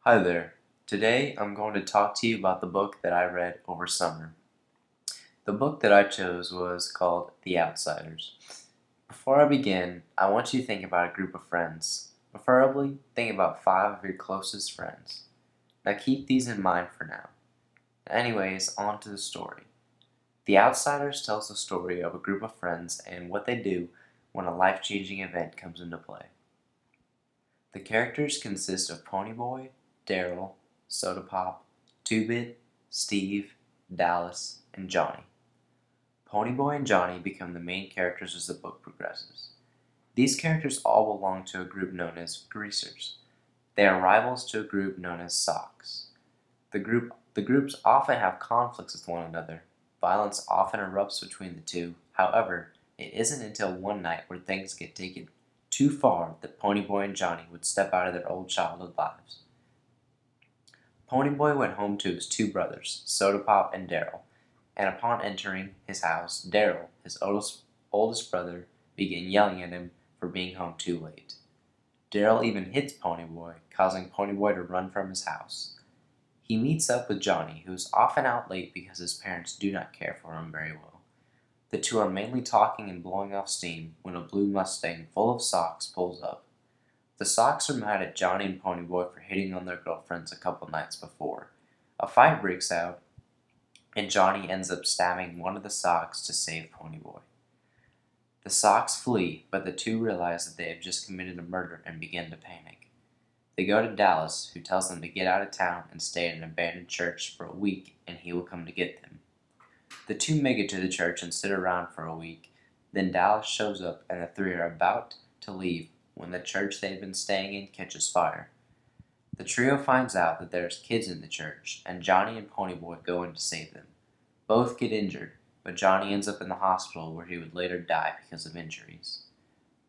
Hi there. Today I'm going to talk to you about the book that I read over summer. The book that I chose was called The Outsiders. Before I begin, I want you to think about a group of friends. Preferably, think about 5 of your closest friends. Now keep these in mind for now. Anyways, on to the story. The Outsiders tells the story of a group of friends and what they do when a life-changing event comes into play. The characters consist of Ponyboy, Daryl, Soda Pop, Two-Bit, Steve, Dallas, and Johnny. Ponyboy and Johnny become the main characters as the book progresses. These characters all belong to a group known as Greasers. They are rivals to a group known as Socks. The groups often have conflicts with one another. Violence often erupts between the two. However, it isn't until one night where things get taken too far that Ponyboy and Johnny would step out of their old childhood lives. Ponyboy went home to his 2 brothers, Soda Pop and Daryl, and upon entering his house, Daryl, his oldest brother, began yelling at him for being home too late. Daryl even hits Ponyboy, causing Ponyboy to run from his house. He meets up with Johnny, who is often out late because his parents do not care for him very well. The two are mainly talking and blowing off steam when a blue Mustang full of Socks pulls up. The Socks are mad at Johnny and Ponyboy for hitting on their girlfriends a couple nights before. A fight breaks out, and Johnny ends up stabbing one of the Socks to save Ponyboy. The Socks flee, but the two realize that they have just committed a murder and begin to panic. They go to Dallas, who tells them to get out of town and stay at an abandoned church for a week, and he will come to get them. The two make it to the church and sit around for a week. Then Dallas shows up, and the three are about to leave when the church they have been staying in catches fire. The trio finds out that there's kids in the church, and Johnny and Ponyboy go in to save them. Both get injured, but Johnny ends up in the hospital where he would later die because of injuries.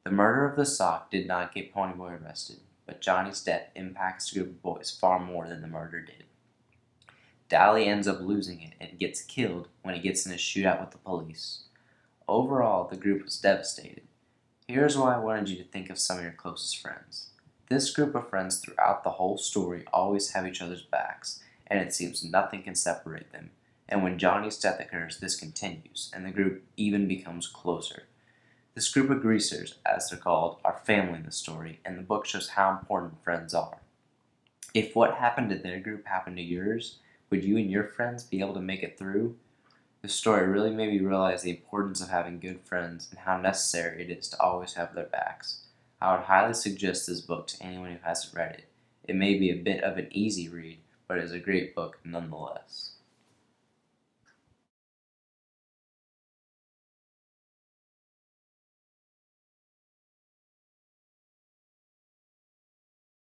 The murder of the Sock did not get Ponyboy arrested, but Johnny's death impacts the group of boys far more than the murder did. Dally ends up losing it and gets killed when he gets in a shootout with the police. Overall, the group was devastated. Here's why I wanted you to think of some of your closest friends. This group of friends throughout the whole story always have each other's backs, and it seems nothing can separate them. And when Johnny's death occurs, this continues, and the group even becomes closer. This group of greasers, as they're called, are family in the story, and the book shows how important friends are. If what happened to their group happened to yours, would you and your friends be able to make it through? This story really made me realize the importance of having good friends and how necessary it is to always have their backs. I would highly suggest this book to anyone who hasn't read it. It may be a bit of an easy read, but it is a great book nonetheless.